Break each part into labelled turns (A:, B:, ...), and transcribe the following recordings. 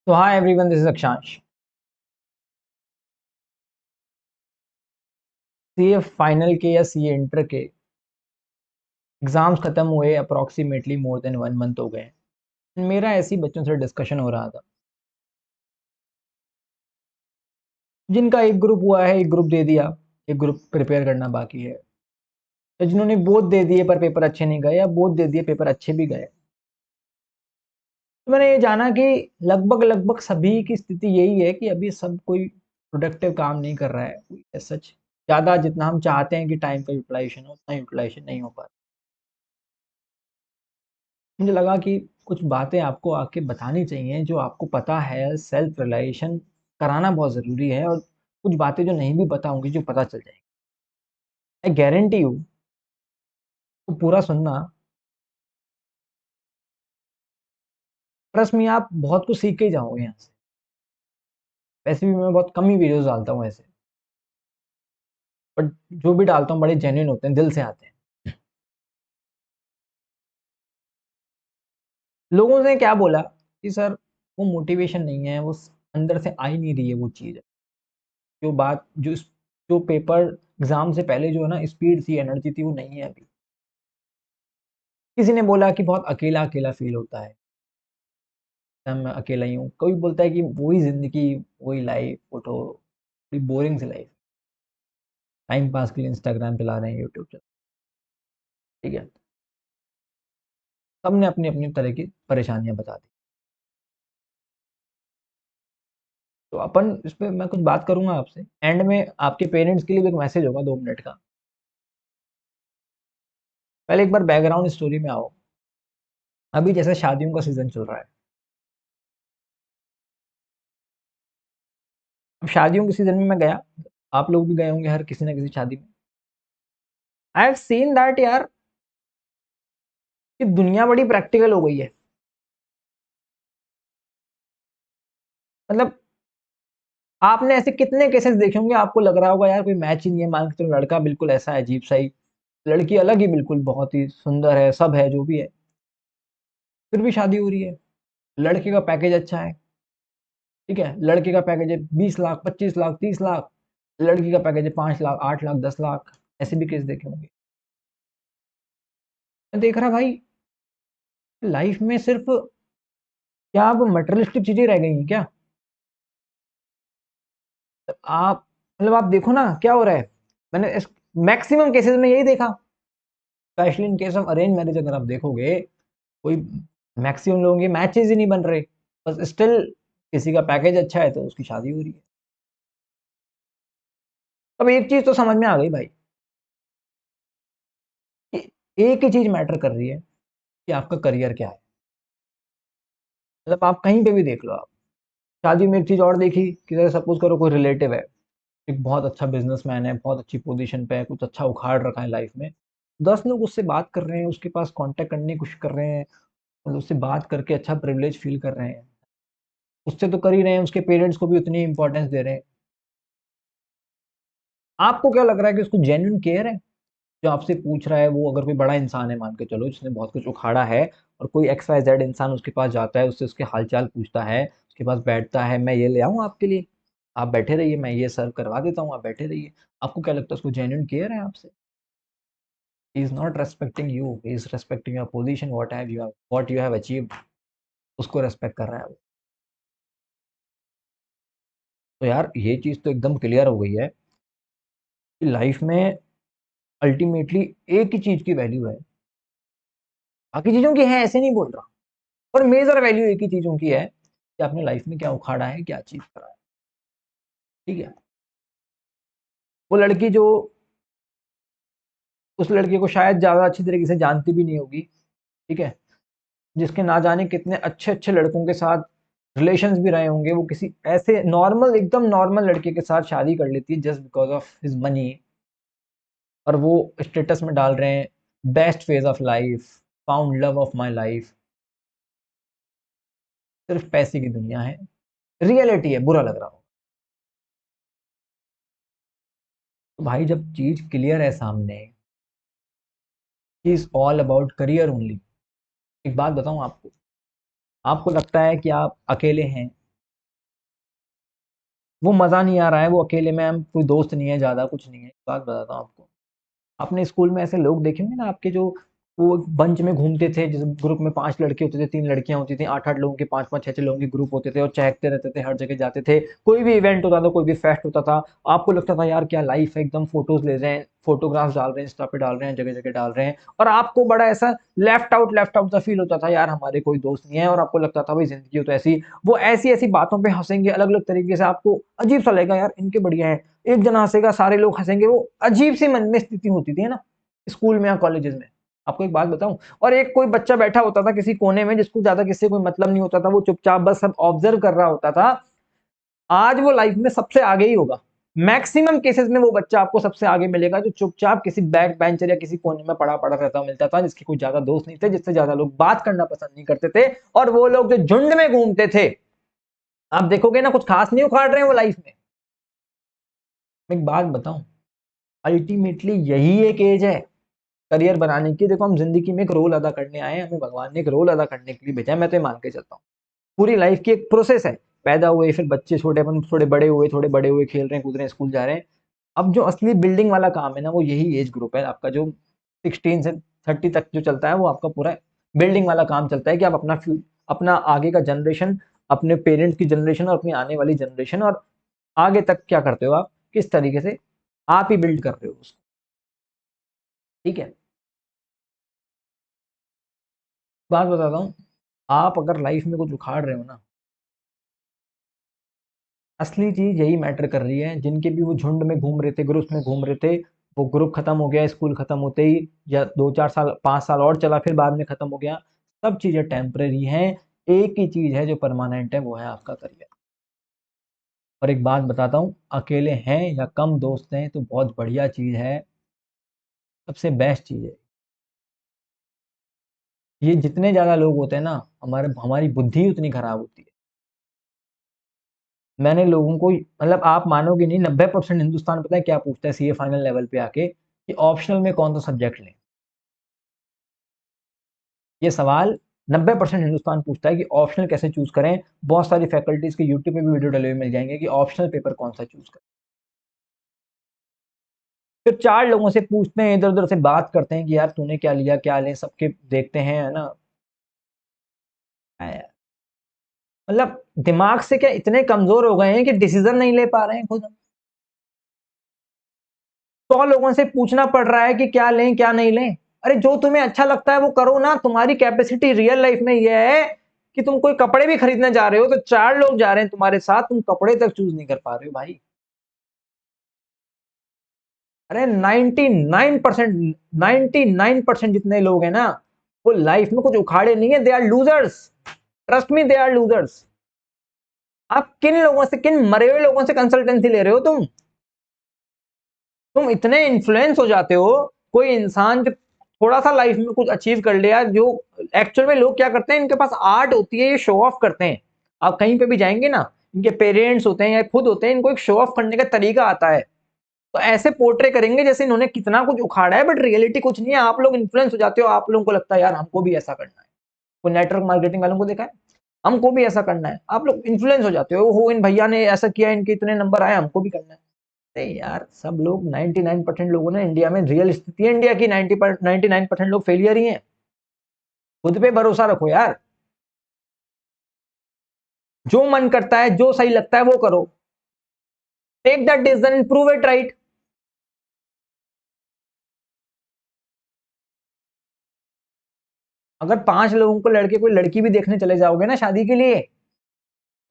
A: So hi everyone, this is Akshansh. CA final के या CA inter के exams खत्म हुए अप्रॉक्सीमेटली मोर देन 1 मंथ हो गए। मेरा ऐसे ही बच्चों से डिस्कशन हो रहा था जिनका एक ग्रुप हुआ है, एक ग्रुप दे दिया, एक ग्रुप प्रिपेयर करना बाकी है। तो जिन्होंने बोथ दे दिए पर पेपर अच्छे नहीं गए या बोथ दे दिए पेपर अच्छे भी गए। तो मैंने ये जाना कि लगभग लगभग सभी की स्थिति यही है कि अभी सब कोई प्रोडक्टिव काम नहीं कर रहा है। कोई सच ज़्यादा जितना हम चाहते हैं कि टाइम का यूटिलाइजेशन हो उतना यूटिलाइजेशन नहीं हो पा रहा। मुझे लगा कि कुछ बातें आपको आके बतानी चाहिए जो आपको पता है। सेल्फ रियलाइजेशन कराना बहुत ज़रूरी है और कुछ बातें जो नहीं भी पता होंगी जो पता चल जाएंगी। आई गारंटी यू तो पूरा सुनना। ट्रस्ट में आप बहुत कुछ सीख के ही जाओगे यहाँ से। वैसे भी मैं बहुत कम ही वीडियोस डालता हूँ ऐसे, बट जो भी डालता हूँ बड़े जेन्युइन होते हैं, दिल से आते हैं। लोगों ने क्या बोला कि सर वो मोटिवेशन नहीं है, वो अंदर से आ ही नहीं रही है वो चीज़। जो बात जो पेपर एग्जाम से पहले जो है ना स्पीड थी, एनर्जी थी, वो नहीं है अभी। किसी ने बोला कि बहुत अकेला अकेला फील होता है, मैं अकेला ही हूँ। कोई बोलता है कि वही ज़िंदगी, वही लाइफ, फोटो, बड़ी बोरिंग सी लाइफ, टाइम पास के लिए इंस्टाग्राम चला रहे हैं, यूट्यूब चला, ठीक है। सबने अपनी अपनी तरह की परेशानियां बता दी। तो अपन इस पे मैं कुछ बात करूंगा आपसे। एंड में आपके पेरेंट्स के लिए भी एक मैसेज होगा 2 मिनट का। पहले एक बार बैकग्राउंड स्टोरी में आओ। अभी जैसे शादियों का सीजन चल रहा है, अब शादियों के सीजन में मैं गया, आप लोग भी गए होंगे हर किसी ना किसी शादी में। आई हैव सीन दैट यार कि दुनिया बड़ी प्रैक्टिकल हो गई है। मतलब आपने ऐसे कितने केसेस देखे होंगे, आपको लग रहा होगा यार कोई मैच ही नहीं है। मान के चलो लड़का बिल्कुल ऐसा है अजीब सा ही, लड़की अलग ही बिल्कुल बहुत ही सुंदर है, सब है जो भी है, फिर भी शादी हो रही है। लड़के का पैकेज अच्छा है, ठीक है, लड़के का पैकेज है 20 लाख, 25 लाख, 30 लाख, लड़की का पैकेज है 5 लाख, 8 लाख, 10 लाख। ऐसे भी केस देखे होंगे। मैं देख रहा भाई, लाइफ में सिर्फ क्या अब मटेरियलिस्टिक चीजें रह गई हैं क्या? आप मतलब आप देखो ना क्या हो रहा है। मैंने मैक्सिमम केसेस में यही देखा, specially in case of arrange marriage. अगर आप देखोगे, कोई मैक्सिमम लोगों के मैचेस ही नहीं बन रहे, बस स्टिल किसी का पैकेज अच्छा है तो उसकी शादी हो रही है। अब एक चीज तो समझ में आ गई भाई कि एक ही चीज मैटर कर रही है कि आपका करियर क्या है। मतलब आप कहीं पे भी देख लो। आप शादी में एक चीज और देखी कि सपोज करो कोई रिलेटिव है, एक बहुत अच्छा बिजनेसमैन है, बहुत अच्छी पोजीशन पे है, कुछ अच्छा उखाड़ रखा है लाइफ में, 10 लोग उससे बात कर रहे हैं, उसके पास कांटेक्ट करने की कोशिश कर रहे हैं और उससे बात करके अच्छा प्रिविलेज फील कर रहे हैं। उससे तो कर ही रहे हैं, उसके पेरेंट्स को भी उतनी इंपॉर्टेंस दे रहे हैं। आपको क्या लग रहा है कि उसको जेन्युइन केयर है? जो आपसे पूछ रहा है वो अगर कोई बड़ा इंसान है, मान के चलो जिसने बहुत कुछ उखाड़ा है, और कोई एक्स वाई जेड इंसान उसके पास जाता है, उससे उसके हालचाल पूछता है, उसके पास बैठता है, मैं ये ले आऊँ आपके लिए, आप बैठे रहिए, मैं ये सर्व करवा देता हूँ, आप बैठे रहिए। आपको क्या लगता है उसको जेन्युइन केयर है आपसे? He is not respecting you, he is respecting your position, what you have achieved. उसको रेस्पेक्ट कर रहा है वो। तो यार ये चीज तो एकदम क्लियर हो गई है कि लाइफ में अल्टीमेटली एक ही चीज की वैल्यू है। बाकी चीजों की है ऐसे नहीं बोल रहा, पर मेजर वैल्यू एक ही चीजों की है कि आपने लाइफ में क्या उखाड़ा है, क्या अचीव करा है, ठीक है। वो लड़की जो उस लड़के को शायद ज्यादा अच्छी तरीके से जानती भी नहीं होगी, ठीक है, जिसके ना जाने कितने अच्छे अच्छे लड़कों के साथ रिलेशंस भी रहे होंगे, वो किसी ऐसे नॉर्मल, एकदम नॉर्मल लड़के के साथ शादी कर लेती है just because of his money. और वो स्टेटस में डाल रहे हैं best phase of life, found love of my life. सिर्फ पैसे की दुनिया है, रियलिटी है, बुरा लग रहा हो। तो भाई जब चीज क्लियर है सामने, is all about career only. एक बात बताऊं आपको, आपको लगता है कि आप अकेले हैं, वो मज़ा नहीं आ रहा है, वो अकेले में हम कोई दोस्त नहीं है, ज़्यादा कुछ नहीं है। एक बात बताता हूँ आपको, अपने स्कूल में ऐसे लोग देखे होंगे ना आपके, जो वो बंच में घूमते थे, जिस ग्रुप में 5 लड़के होते थे, 3 लड़कियाँ होती थी, 8-8 लोगों के 5-5 6-6 लोगों के ग्रुप होते थे और चहकते रहते थे, हर जगह जाते थे। कोई भी इवेंट होता था, कोई भी फेस्ट होता था, आपको लगता था यार क्या लाइफ है, एकदम फोटोज़ ले रहे हैं, फोटोग्राफ्स डाल रहे हैं, इंस्टा पे डाल रहे हैं, जगह-जगह डाल रहे हैं, और आपको बड़ा ऐसा लेफ्ट आउट सा फील होता था, यार हमारे कोई दोस्त नहीं है, और आपको लगता था भाई ज़िंदगी तो ऐसी, वो ऐसी-ऐसी बातों पे हँसेंगे अलग-अलग तरीके से, आपको अजीब-सा लगेगा यार इनके बढ़िया है। एक जना हँसेगा, सारे लोग हँसेंगे, वो अजीब-सी मन में स्थिति होती थी, है ना? स्कूल में या कॉलेजेस में। आपको एक बात बताऊं, और एक कोई बच्चा बैठा होता था किसी कोने में, जिसको ज्यादा किसी से कोई मतलब नहीं होता था, वो चुपचाप बस सब ऑब्जर्व कर रहा होता था। आज वो लाइफ में सबसे आगे ही होगा। मैक्सिमम केसेस में वो बच्चा आपको सबसे आगे मिलेगा जो चुपचाप किसी बैक बेंचर या किसी कोने में पड़ा पड़ा रहता मिलता था, जिसके कोई ज्यादा दोस्त नहीं थे, जिससे ज्यादा लोग बात करना पसंद नहीं करते थे, और वो लोग जो झुंड में घूमते थे, आप देखोगे ना कुछ खास नहीं उखाड़ रहे हैं वो लाइफ में। मैं एक बात बताऊं, अल्टीमेटली यही एक एज है करियर बनाने की। देखो हम जिंदगी में एक रोल अदा करने आए हैं, हमें भगवान ने एक रोल अदा करने के लिए भेजा है, मैं तो ये मान के चलता हूँ। पूरी लाइफ की एक प्रोसेस है, पैदा हुए, फिर बच्चे छोटे, अपन थोड़े बड़े हुए, खेल रहे हैं, कूद रहे हैं, स्कूल जा रहे हैं। अब जो असली बिल्डिंग वाला काम है ना, वो यही एज ग्रुप है आपका, जो 16 से 30 तक जो चलता है, वो आपका पूरा बिल्डिंग वाला काम चलता है कि आप अपना आगे का जनरेशन, अपने पेरेंट्स की जनरेशन और अपनी आने वाली जनरेशन और आगे तक क्या करते हो आप, किस तरीके से आप ही बिल्ड कर रहे हो उसको। ठीक है, बात बताता हूँ, आप अगर लाइफ में कुछ उखाड़ रहे हो ना, असली चीज यही मैटर कर रही है। जिनके भी वो झुंड में घूम रहे थे, ग्रुप में घूम रहे थे, वो ग्रुप खत्म हो गया स्कूल खत्म होते ही, या 2-4 साल 5 साल और चला, फिर बाद में खत्म हो गया। सब चीजें टेम्परेरी हैं, एक ही चीज है जो परमानेंट है, वो है आपका करियर। और एक बात बताता हूँ, अकेले हैं या कम दोस्त हैं तो बहुत बढ़िया चीज है, सबसे बेस्ट चीज है। ये जितने ज्यादा लोग होते हैं ना, हमारी बुद्धि उतनी खराब होती है। मैंने लोगों को, मतलब आप मानोगे नहीं, 90% हिंदुस्तान पता है क्या पूछता है सीए फाइनल लेवल पे आके, कि ऑप्शनल में कौन सा सब्जेक्ट लें। ये सवाल 90% हिंदुस्तान पूछता है कि ऑप्शनल कैसे चूज करें। बहुत सारी फैकल्टीज के यूट्यूब पे भी वीडियो डले हुए मिल जाएंगे कि ऑप्शनल पेपर कौन सा चूज करें। फिर 4 लोगों से पूछते हैं, इधर उधर से बात करते हैं कि यार तूने क्या लिया, क्या लें, सबके देखते हैं, है ना। मतलब दिमाग से क्या इतने कमजोर हो गए हैं कि डिसीजन नहीं ले पा रहे हैं खुद। 100 लोगों से पूछना पड़ रहा है कि क्या लें क्या नहीं लें। अरे जो तुम्हें अच्छा लगता है वो करो ना। तुम्हारी कैपेसिटी रियल लाइफ में यह है कि तुम कोई कपड़े भी खरीदने जा रहे हो तो 4 लोग जा रहे हैं तुम्हारे साथ, तुम कपड़े तक चूज नहीं कर पा रहे हो भाई। अरे 99% 99% जितने लोग हैं ना, वो लाइफ में कुछ उखाड़े नहीं है, they are losers. Trust me, they are losers. आप किन लोगों से, किन मरे हुए लोगों से कंसल्टेंसी ले रहे हो तुम इतने इन्फ्लुएंस हो जाते हो। कोई इंसान जो थोड़ा सा लाइफ में कुछ अचीव कर लिया, जो एक्चुअल में लोग क्या करते हैं, इनके पास आर्ट होती है, ये शो ऑफ करते हैं। आप कहीं पे भी जाएंगे ना, इनके पेरेंट्स होते हैं या खुद होते हैं, इनको एक शो ऑफ करने का तरीका आता है, तो ऐसे पोर्ट्रे करेंगे जैसे इन्होंने कितना कुछ उखाड़ा है, बट रियलिटी कुछ नहीं है। आप लोग इन्फ्लुएंस हो जाते हो, आप लोगों को लगता है यार हमको भी ऐसा करना है। कोई नेटवर्क मार्केटिंग वालों को देखा है, हमको भी ऐसा करना है, आप लोग इन्फ्लुएंस हो जाते हो, इन भैया ने ऐसा किया, इनके इतने नंबर आए, हमको भी करना है। नहीं यार, सब लोग 99% लोगों ने, इंडिया में रियल स्थिति है इंडिया की, 99% लोग फेलियर ही हैं। खुद पे भरोसा रखो यार, जो मन करता है, जो सही लगता है वो करो। Take that decision, prove it right. अगर 5 लोगों को लड़के कोई लड़की भी देखने चले जाओगे ना शादी के लिए,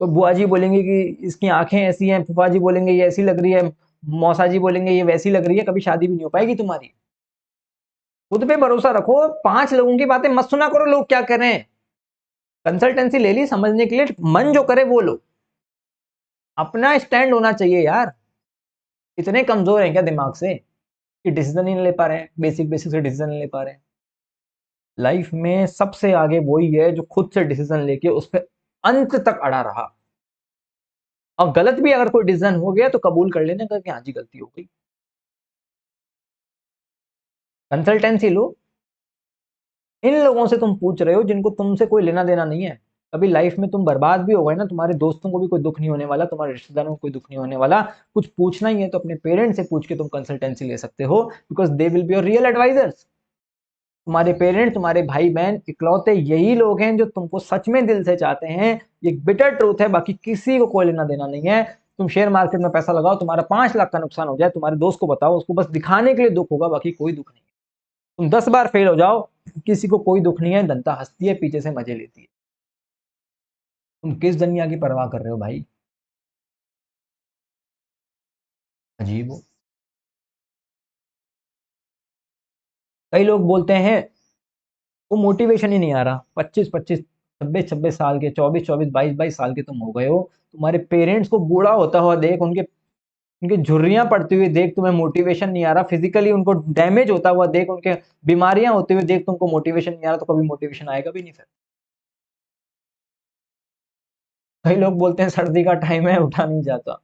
A: तो बुआ जी बोलेंगे कि इसकी आंखें ऐसी हैं, फूफा जी बोलेंगे ये ऐसी लग रही है, मौसा जी बोलेंगे ये वैसी लग रही है, कभी शादी भी नहीं हो पाएगी तुम्हारी। खुद पे भरोसा रखो, 5 लोगों की बातें मत सुना करो, लोग क्या कर रहे हैं। कंसल्टेंसी ले ली समझने के लिए, मन जो करे वो लो। अपना स्टैंड होना चाहिए यार। इतने कमजोर हैं क्या दिमाग से कि डिसीजन ही नहीं ले पा रहे हैं, बेसिक बेसिक से डिसीजन नहीं ले पा रहे हैं। लाइफ में सबसे आगे वही है जो खुद से डिसीजन लेके उस पर अंत तक अड़ा रहा। और गलत भी अगर कोई डिसीजन हो गया तो कबूल कर लेना कि हाँ जी गलती हो गई। कंसल्टेंसी लो, इन लोगों से तुम पूछ रहे हो जिनको तुमसे कोई लेना देना नहीं है। कभी लाइफ में तुम बर्बाद भी हो गए ना, तुम्हारे दोस्तों को भी कोई दुख नहीं होने वाला, तुम्हारे रिश्तेदारों को कोई दुख नहीं होने वाला। कुछ पूछना ही है तो अपने पेरेंट्स से पूछ के तुम कंसल्टेंसी ले सकते हो, because they will be your real advisers. तुम्हारे पेरेंट्स, तुम्हारे भाई बहन, इकलौते यही लोग हैं जो तुमको सच में दिल से चाहते हैं। ये बिटर ट्रूथ है, बाकी किसी को कोई लेना देना नहीं है। तुम शेयर मार्केट में पैसा लगाओ, तुम्हारा 5 लाख का नुकसान हो जाए, तुम्हारे दोस्त को बताओ, उसको बस दिखाने के लिए दुख होगा, बाकी कोई दुख नहीं। तुम 10 बार फेल हो जाओ, किसी को कोई दुख नहीं है, जनता हंसती है, पीछे से मजे लेती है। तुम किस दुनिया की परवाह कर रहे हो भाई? अजीब हो। कई लोग बोलते हैं वो मोटिवेशन ही नहीं आ रहा। 25-25, 26-26 साल के, 24-24, 22-22 साल के तुम हो गए हो। तुम्हारे पेरेंट्स को बूढ़ा होता हुआ देख, उनके उनकी झुर्रियां पड़ती हुई देख, तुम्हें मोटिवेशन नहीं आ रहा। फिजिकली उनको डैमेज होता हुआ देख, उनके बीमारियां होते हुए देख, तुमको मोटिवेशन नहीं आ रहा, तो कभी मोटिवेशन आएगा भी नहीं फिर। कई लोग बोलते हैं सर्दी का टाइम है, उठा नहीं जाता,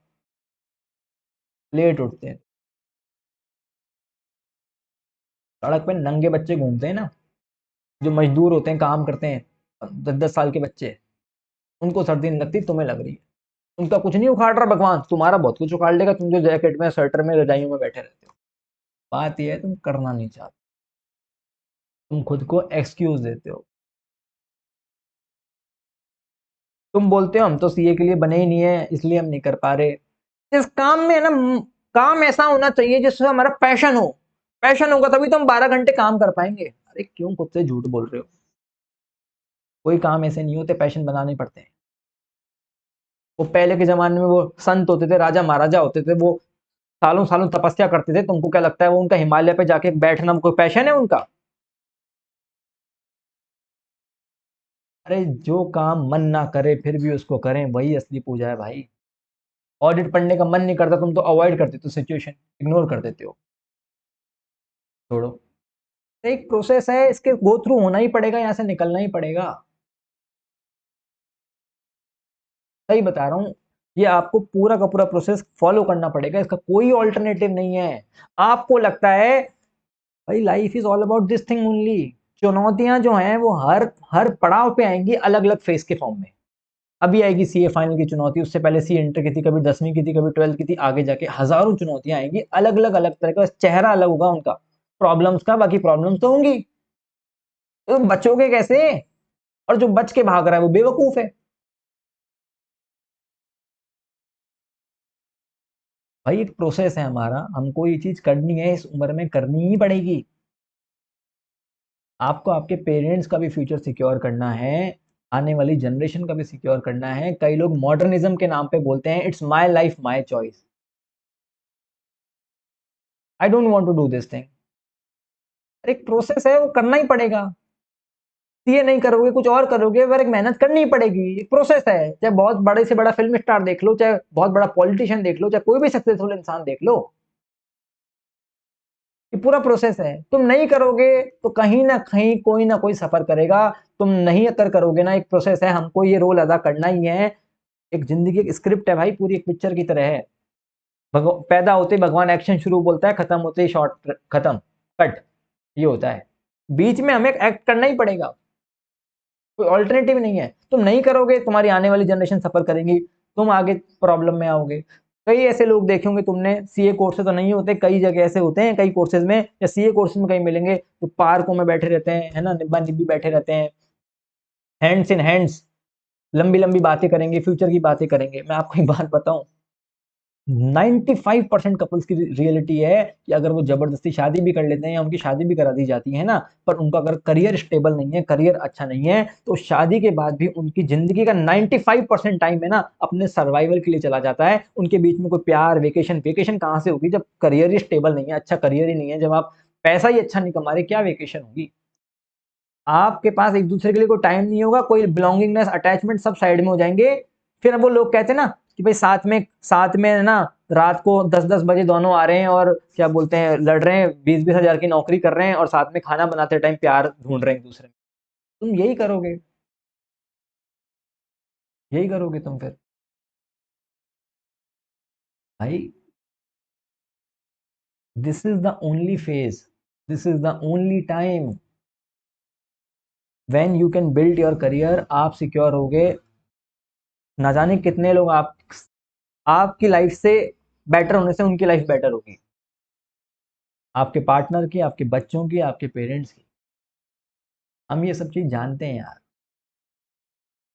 A: लेट उठते हैं। सड़क पे नंगे बच्चे घूमते हैं ना, जो मजदूर होते हैं, काम करते हैं, 10-10 साल के बच्चे, उनको सर्दी नहीं लगती, तुम्हें लग रही है। उनका कुछ नहीं उखाड़ रहा भगवान, तुम्हारा बहुत कुछ उखाड़ लेगा, तुम जो जैकेट में, स्वेटर में, रजाइयों में बैठे रहते हो। बात यह है तुम करना नहीं चाहते, तुम खुद को एक्सक्यूज देते हो। तुम बोलते हो हम तो सीए के लिए बने ही नहीं है, इसलिए हम नहीं कर पा रहे। इस काम में है ना, काम ऐसा होना चाहिए जिससे हमारा पैशन हो। पैशन होगा तभी तो हम 12 घंटे काम कर पाएंगे। अरे क्यों खुद से झूठ बोल रहे हो? कोई काम ऐसे नहीं होते, पैशन बनाने पड़ते हैं। वो पहले के जमाने में वो संत होते थे, राजा महाराजा होते थे, वो सालों सालों तपस्या करते थे। तुमको क्या लगता है वो उनका हिमालय पे जाके बैठना कोई पैशन है उनका? अरे जो काम मन ना करे फिर भी उसको करें, वही असली पूजा है भाई। ऑडिट पढ़ने का मन नहीं करता, तुम तो अवॉइड कर देते हो, सिचुएशन इग्नोर कर देते हो। छोड़ो, एक प्रोसेस है, इसके गो थ्रू होना ही पड़ेगा, यहाँ से निकलना ही पड़ेगा। सही बता रहा हूँ, ये आपको पूरा का पूरा प्रोसेस फॉलो करना पड़ेगा, इसका कोई ऑल्टरनेटिव नहीं है। आपको लगता है भाई life is all about this thing only. चुनौतियां जो हैं वो हर हर पड़ाव पे आएंगी, अलग अलग फेस के फॉर्म में। अभी आएगी सीए फाइनल की चुनौती, उससे पहले सी इंटर की थी, कभी 10वीं की थी, कभी 12th की थी, आगे जाके हजारों चुनौतियां आएंगी, अलग अलग अलग तरह का, चेहरा अलग होगा उनका प्रॉब्लम्स का, बाकी प्रॉब्लम्स तो होंगी। तो बचोगे कैसे? और जो बच के भाग रहा है वो बेवकूफ है। भाई एक प्रोसेस है हमारा, हमको ये चीज करनी है, इस उम्र में करनी ही पड़ेगी। आपको आपके पेरेंट्स का भी फ्यूचर सिक्योर करना है, आने वाली जनरेशन का भी सिक्योर करना है। कई लोग मॉडर्निज्म के नाम पे बोलते हैं it's my life my choice. I don't want to do this thing. एक प्रोसेस है, वो करना ही पड़ेगा। सीए नहीं करोगे, कुछ और करोगे, पर एक मेहनत करनी ही पड़ेगी, एक प्रोसेस है। चाहे बहुत बड़े से बड़ा फिल्म स्टार देख लो, चाहे बहुत बड़ा पॉलिटिशियन देख लो, चाहे कोई भी सक्सेसफुल इंसान देख लो, ये पूरा प्रोसेस है। तुम नहीं करोगे तो कहीं ना कहीं कोई ना कोई सफर करेगा। तुम नहीं अगर करोगे ना, एक प्रोसेस है, हमको ये रोल अदा करना ही है। एक जिंदगी एक स्क्रिप्ट है भाई, पूरी एक पिक्चर की तरह है। पैदा होते ही भगवान एक्शन शुरू बोलता है, खत्म होते ही शॉर्ट खत्म, कट, ये होता है। बीच में हमें एक्ट करना ही पड़ेगा, कोई ऑल्टरनेटिव नहीं है। तुम नहीं करोगे, तुम्हारी आने वाली जनरेशन सफर करेंगी, तुम आगे प्रॉब्लम में आओगे। कई ऐसे लोग देखे होंगे तुमने, सीए कोर्सेज तो नहीं होते, कई जगह ऐसे होते हैं, कई कोर्सेज में या सीए कोर्सेज में कहीं मिलेंगे तो पार्कों में बैठे रहते हैं, है ना, निब्बा निब्बी बैठे रहते हैं, हैंड्स इन हैंड्स, लंबी लंबी बातें करेंगे, फ्यूचर की बातें करेंगे। मैं आपको एक बात बताऊं, 95% कपल्स की रियलिटी है कि अगर वो जबरदस्ती शादी भी कर लेते हैं या उनकी शादी भी करा दी जाती है ना, पर उनका अगर करियर स्टेबल नहीं है, करियर अच्छा नहीं है, तो शादी के बाद भी उनकी जिंदगी का 95% टाइम है ना अपने सर्वाइवल के लिए चला जाता है। उनके बीच में कोई प्यार, वेकेशन, वेकेशन कहां से होगी जब करियर ही स्टेबल नहीं है, अच्छा करियर ही नहीं है, जब आप पैसा ही अच्छा नहीं कमा रहे, क्या वेकेशन होगी? आपके पास एक दूसरे के लिए कोई टाइम नहीं होगा, कोई बिलोंगिंगनेस, अटैचमेंट सब साइड में हो जाएंगे। फिर वो लोग कहते हैं ना कि भाई साथ में है ना, रात को 10-10 बजे दोनों आ रहे हैं और क्या बोलते हैं, लड़ रहे हैं, 20-20 हजार की नौकरी कर रहे हैं और साथ में खाना बनाते टाइम प्यार ढूंढ रहे हैं एक दूसरे में। तुम यही करोगे, यही करोगे तुम फिर। भाई this is the only phase, this is the only time when you can build your career, आप सिक्योर होगे, ना जाने कितने लोग आपकी लाइफ से बेटर होने से उनकी लाइफ बेटर होगी, आपके पार्टनर की, आपके बच्चों की, आपके पेरेंट्स की। हम ये सब चीज़ जानते हैं यार।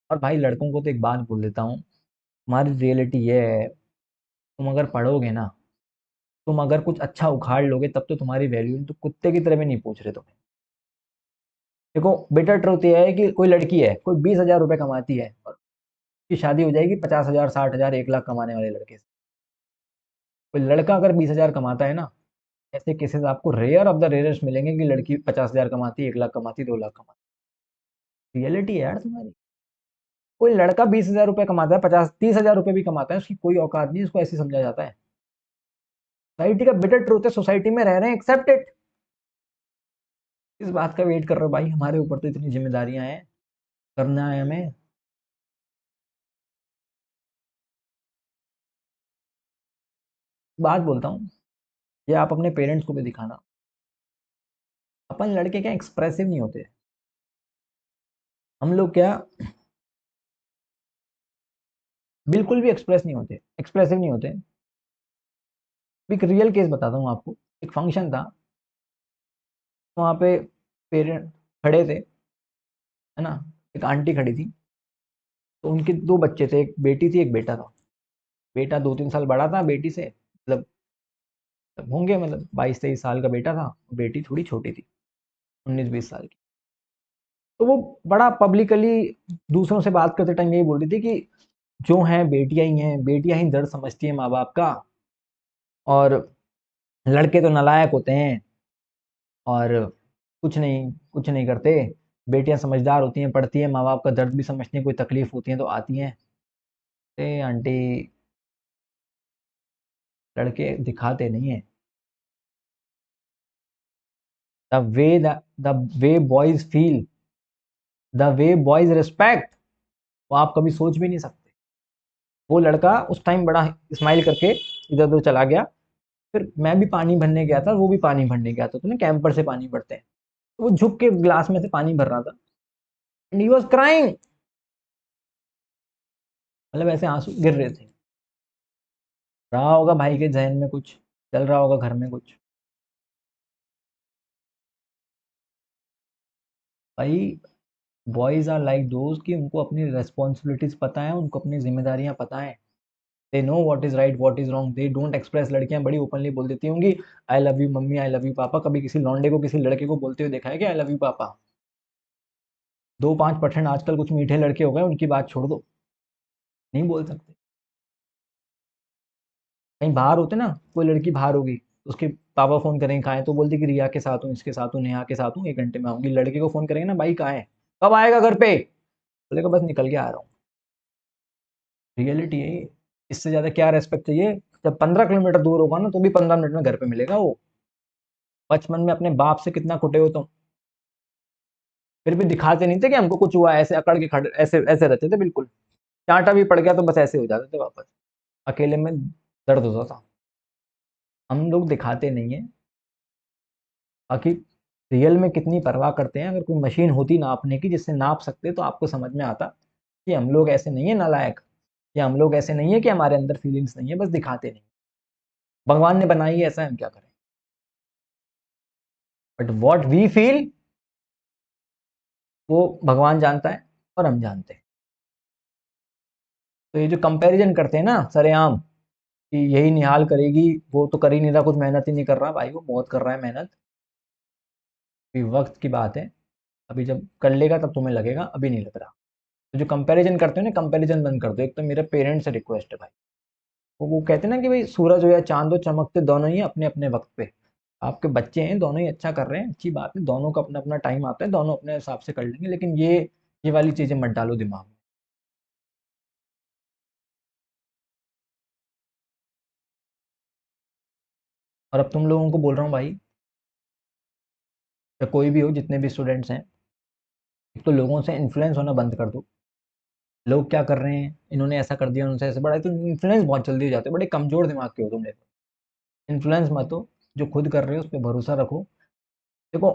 A: और भाई लड़कों को तो एक बात बोल देता हूँ, हमारी रियलिटी ये है, तुम अगर पढ़ोगे ना, तुम अगर कुछ अच्छा उखाड़ लोगे तब तो तुम्हारी वैल्यू, तो कुत्ते की तरह भी नहीं पूछ रहे तुम्हें। देखो बेटर ट्रूथ ये है कि कोई लड़की है, कोई 20,000 रुपये कमाती है और उसकी शादी हो जाएगी 50,000, 60,000, 1 लाख कमाने वाले लड़के से। कोई लड़का अगर 20,000 कमाता है ना, ऐसे केसेस आपको रेयर ऑफ द रेयरेस्ट मिलेंगे कि लड़की 50,000 कमाती, 1 लाख कमाती, 2 लाख कमाती। रियलिटी है यार तुम्हारी। कोई लड़का 20,000 रुपये कमाता है, 50, 30,000 रुपये भी कमाता है, उसकी कोई औकात नहीं, उसको ऐसे समझा जाता है। सोसाइटी का बिटर ट्रूथ है, सोसाइटी में रह रहे हैं, एक्सेप्ट इट। इस बात का वेट कर रहे हो भाई, हमारे ऊपर तो इतनी जिम्मेदारियां हैं, करना है हमें। बात बोलता हूँ, ये आप अपने पेरेंट्स को भी दिखाना। अपन लड़के क्या एक्सप्रेसिव नहीं होते, हम लोग क्या बिल्कुल भी एक्सप्रेसिव नहीं होते। एक रियल केस बताता हूँ आपको। एक फंक्शन था, वहाँ पे पेरेंट खड़े थे, है ना। एक आंटी खड़ी थी, तो उनके 2 बच्चे थे, एक बेटी थी, एक बेटा था। बेटा 2-3 साल बड़ा था बेटी से, मतलब होंगे मतलब 22-23 साल का बेटा था, बेटी थोड़ी छोटी थी, 19-20 साल की। तो वो बड़ा पब्लिकली दूसरों से बात करते टाइम यही बोल रही थी कि जो हैं बेटियां ही हैं, बेटियां ही दर्द समझती हैं माँ बाप का, और लड़के तो नालायक होते हैं और कुछ नहीं करते। बेटियां समझदार होती हैं, पढ़ती हैं, माँ बाप का दर्द भी समझती हैं, कोई तकलीफ होती है तो आती हैं। आंटी, लड़के दिखाते नहीं है। The way the way boys feel, the way boys respect, वो आप कभी सोच भी नहीं सकते। वो लड़का उस टाइम बड़ा स्माइल करके इधर उधर चला गया। फिर मैं भी पानी भरने गया था, वो भी पानी भरने गया था, तो ना कैंपर से पानी भरते हैं, तो वो झुक के ग्लास में से पानी भर रहा था, एंड ही वाज क्राइंग। मतलब ऐसे आंसू गिर रहे थे। रहा होगा भाई के जहन में कुछ, चल रहा होगा घर में कुछ। भाई बॉयज आर लाइक दोस्त कि उनको अपनी रेस्पॉन्सिबिलिटीज पता है, उनको अपनी जिम्मेदारियां पता है। They know what is right what is wrong, they don't express. लड़कियां बड़ी ओपनली बोल देती होंगी I love you mummy, I love you पापा। कभी किसी लौंडे को किसी लड़के को बोलते हुए देखा है कि आई लव यू पापा? 2-5% आजकल कुछ मीठे लड़के हो गए, उनकी बात छोड़ दो, नहीं बोल सकते। कहीं बाहर होते ना, कोई लड़की बाहर होगी, उसके पापा फोन करेंगे कहाँ है, तो बोलती कि रिया के साथ हूँ, इसके साथ हूँ, नेहा के साथ हूँ, 1 घंटे में आऊंगी। लड़के को फोन करेंगे ना, भाई कहाँ है, कब आएगा घर पे, बोलेगा बस निकल के आ रहा हूँ। रियलिटी है ये। इससे ज्यादा क्या रेस्पेक्ट चाहिए? जब 15 किलोमीटर दूर होगा ना, तो भी 15 मिनट में घर पे मिलेगा वो। बचपन में अपने बाप से कितना कुटे हो तुम, फिर भी दिखाते नहीं थे कि हमको कुछ हुआ, ऐसे अकड़ के खड़े ऐसे ऐसे रहते थे बिल्कुल। चांटा भी पड़ गया तो बस ऐसे हो जाते थे वापस, अकेले में दर्द होता था। हम लोग दिखाते नहीं है, बाकी रियल में कितनी परवाह करते हैं। अगर कोई मशीन होती नापने की जिससे नाप सकते, तो आपको समझ में आता कि हम लोग ऐसे नहीं है नालायक, या हम लोग ऐसे नहीं है कि हमारे अंदर फीलिंग्स नहीं है, बस दिखाते नहीं। भगवान ने बनाई है ऐसा, हम क्या करें। बट वॉट वी फील, वो भगवान जानता है और हम जानते हैं। तो ये जो कंपैरिजन करते हैं ना सरेआम, कि यही निहाल करेगी, वो तो कर ही नहीं रहा, कुछ मेहनत ही नहीं कर रहा, भाई वो बहुत कर रहा है मेहनत। अभी वक्त की बात है, अभी जब कर लेगा तब तुम्हें लगेगा, अभी नहीं लग रहा। तो जो कंपैरिजन करते हो ना, कंपैरिजन बंद कर दो। एक तो मेरे पेरेंट्स से रिक्वेस्ट है भाई, वो कहते हैं ना कि भाई सूरज हो या चांद हो, चमकते दोनों ही अपने अपने वक्त पे। आपके बच्चे हैं, दोनों ही अच्छा कर रहे हैं, अच्छी बात है, दोनों का अपना अपना टाइम आता है, दोनों अपने हिसाब से कर लेंगे, लेकिन ये वाली चीजें मत डालो दिमाग में। और अब तुम लोगों को बोल रहा हूँ भाई, या कोई भी हो, जितने भी स्टूडेंट्स हैं, एक तो लोगों से इन्फ्लुएंस होना बंद कर दो। लोग क्या कर रहे हैं, इन्होंने ऐसा कर दिया, उनसे ऐसे, बड़ा तो इन्फ्लुएंस बहुत जल्दी हो जाते हो, बड़े कमजोर दिमाग के हो तुम। देखो, इन्फ्लुएंस मत हो, जो खुद कर रहे हो उस पर भरोसा रखो। देखो,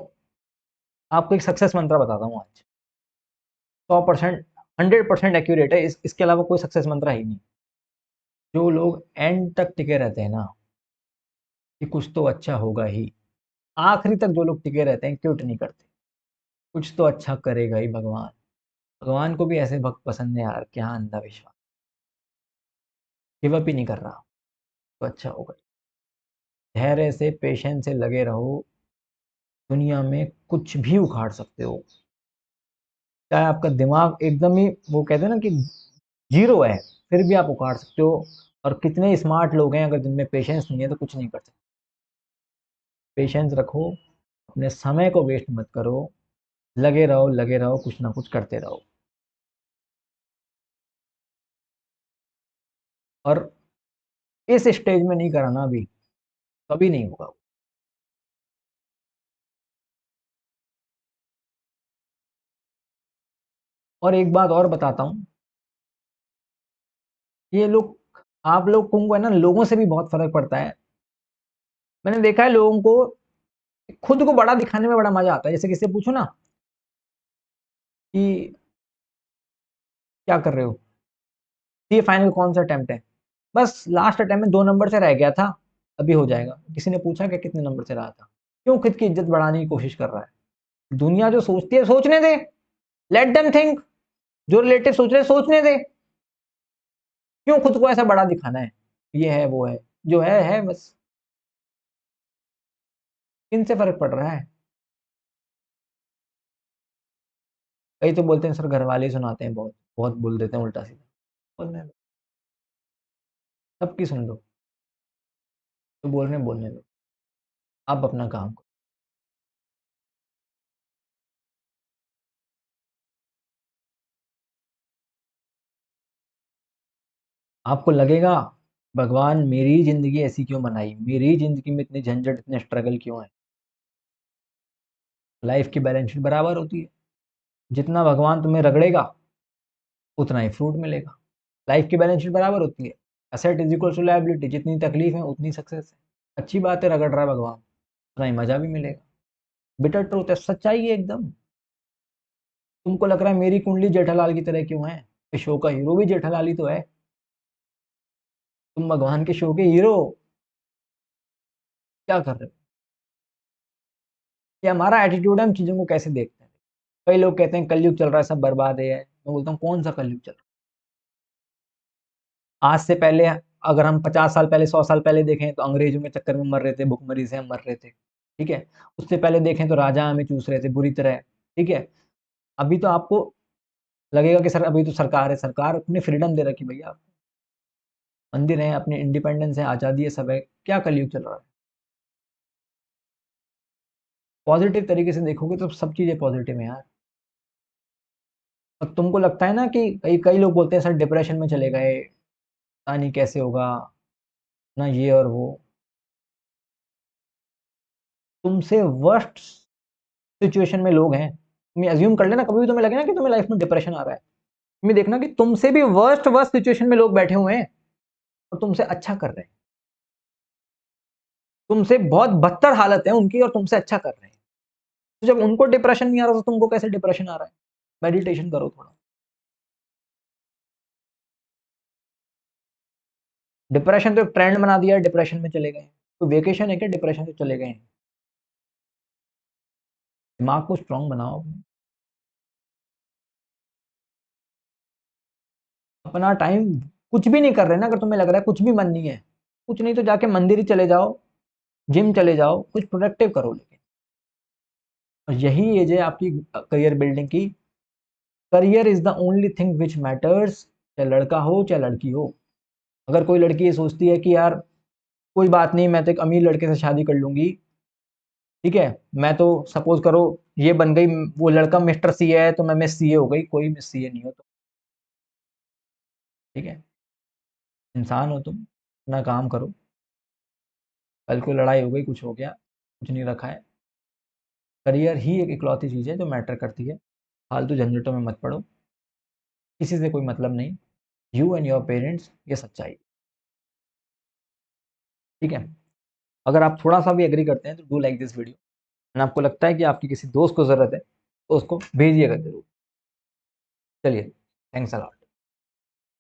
A: आपको एक सक्सेस मंत्र बताता हूँ आज। 100% 100% एक्यूरेट है, इसके अलावा कोई सक्सेस मंत्र है ही नहीं। जो लोग एंड तक टिके रहते हैं ना कि कुछ तो अच्छा होगा ही, आखिरी तक जो लोग टिके रहते हैं क्विट नहीं करते, कुछ तो अच्छा करेगा ही भगवान। भगवान को भी ऐसे भक्त पसंद है यार, क्या अंधा विश्वास, गिव अप ही नहीं कर रहा, तो अच्छा होगा। धैर्य से पेशेंस से लगे रहो, दुनिया में कुछ भी उखाड़ सकते हो। चाहे आपका दिमाग एकदम ही वो कहते हैं ना कि जीरो है, फिर भी आप उखाड़ सकते हो। और कितने स्मार्ट लोग हैं, अगर जिनमें पेशेंस नहीं है तो कुछ नहीं कर सकते। पेशेंस रखो, अपने समय को वेस्ट मत करो, लगे रहो, कुछ ना कुछ करते रहो। और इस स्टेज में नहीं कराना अभी, कभी नहीं होगा। और एक बात और बताता हूँ, ये लोग, आप लोग को है ना, लोगों से भी बहुत फर्क पड़ता है। मैंने देखा है लोगों को खुद को बड़ा दिखाने में बड़ा मजा आता है। जैसे किसी से पूछो ना कि क्या कर रहे हो, ये फाइनल कौन सा अटेम्प्ट है, बस लास्ट अटेम्प्ट में 2 नंबर से रह गया था, अभी हो जाएगा। किसी ने पूछा कि कितने नंबर से रहा था, क्यों खुद की इज्जत बढ़ाने की कोशिश कर रहा है। दुनिया जो सोचती है सोचने दे, लेट देम थिंक। जो रिलेटिव सोच रहे हैं सोचने दे, क्यों खुद को ऐसा बड़ा दिखाना है। ये है वो है, जो है बस। किनसे फर्क पड़ रहा है। कई तो बोलते हैं सर घर वाले ही सुनाते हैं, बहुत बहुत बोल देते हैं उल्टा सीधा। बोलने दो, सबकी सुन लो, तो बोलने दो, आप अपना काम करो। आपको लगेगा भगवान मेरी जिंदगी ऐसी क्यों बनाई, मेरी जिंदगी में इतने झंझट इतने स्ट्रगल क्यों है। लाइफ की बैलेंस शीट बराबर होती है, जितना भगवान तुम्हें रगड़ेगा उतना ही फ्रूट मिलेगा। लाइफ की बैलेंस शीट बराबर होती है, asset is equal to liability, जितनी तकलीफ है उतनी सक्सेस है। अच्छी बात है, रगड़ रहा है भगवान, उतना ही मजा भी मिलेगा। बिटर ट्रूथ है, सच्चाई है एकदम। तुमको लग रहा है मेरी कुंडली जेठालाल की तरह क्यों है, इस शो का हीरो भी जेठालाल ही तो है। तुम भगवान के शो के हीरो हो, क्या कर रहे हो। ये हमारा एटीट्यूड है, हम चीजों को कैसे देखते हैं। कई लोग कहते हैं कलयुग चल रहा है, सब बर्बाद है। मैं बोलता हूँ कौन सा कलयुग चल रहा है। आज से पहले, अगर हम 50 साल पहले 100 साल पहले देखें तो अंग्रेजों के चक्कर में मर रहे थे, भुखमरी से हम मर रहे थे। ठीक है, उससे पहले देखें तो राजा हमें चूस रहे थे बुरी तरह। ठीक है, अभी तो आपको लगेगा कि सर अभी तो सरकार है, सरकार अपनी फ्रीडम दे रखी भैया। मंदिर है, अपनी इंडिपेंडेंस है, आज़ादी है, सब है। क्या कलयुग चल रहा है। पॉजिटिव तरीके से देखोगे तो सब चीज़ें पॉजिटिव है यार। और तुमको लगता है ना कि कई कई लोग बोलते हैं सर डिप्रेशन में चले गए, पता नहीं कैसे होगा ना, ये और वो। तुमसे वर्स्ट सिचुएशन में लोग हैं, तुम्हें अज्यूम कर लेना, कभी भी तुम्हें लगे ना कि तुम्हें लाइफ में डिप्रेशन आ रहा है, तुम्हें देखना कि तुमसे भी वर्स्ट वर्स्ट सिचुएशन में लोग बैठे हुए हैं और तुमसे अच्छा कर रहे हैं। तुमसे बहुत बदतर हालत है उनकी और तुमसे अच्छा कर रहे हैं। तो जब उनको डिप्रेशन नहीं आ रहा तो तुमको कैसे डिप्रेशन आ रहा है। मेडिटेशन करो थोड़ा। डिप्रेशन तो ट्रेंड बना दिया है, डिप्रेशन में चले गए हैं। तो वेकेशन है क्या, डिप्रेशन से चले गए हैं। दिमाग को स्ट्रांग बनाओ। अपना टाइम कुछ भी नहीं कर रहे ना, अगर तुम्हें लग रहा है कुछ भी मन नहीं है, कुछ नहीं तो जाके मंदिर ही चले जाओ, जिम चले जाओ, कुछ प्रोडक्टिव करो। लेकिन और यही एज है आपकी करियर बिल्डिंग की। Career is the only thing which matters, चाहे लड़का हो चाहे लड़की हो। अगर कोई लड़की ये सोचती है कि यार कोई बात नहीं, मैं तो एक अमीर लड़के से शादी कर लूंगी, ठीक है, मैं तो सपोज करो ये बन गई, वो लड़का मिस्टर सी है तो मैं मिस सी हो गई, कोई मिस सी नहीं हो तो। ठीक है, इंसान हो तुम, अपना काम करो। कल को लड़ाई हो गई, कुछ हो गया, कुछ नहीं रखा है। करियर ही एक इकलौती चीज़ है जो मैटर करती है। फालतू झंझटों में मत पड़ो, किसी से कोई मतलब नहीं। यू एंड योर पेरेंट्स, ये सच्चाई। ठीक है, अगर आप थोड़ा सा भी एग्री करते हैं तो do like this video. And आपको लगता है कि आपकी किसी दोस्त को ज़रूरत है तो उसको भेजिएगा जरूर। चलिए, थैंक्स अ लॉट।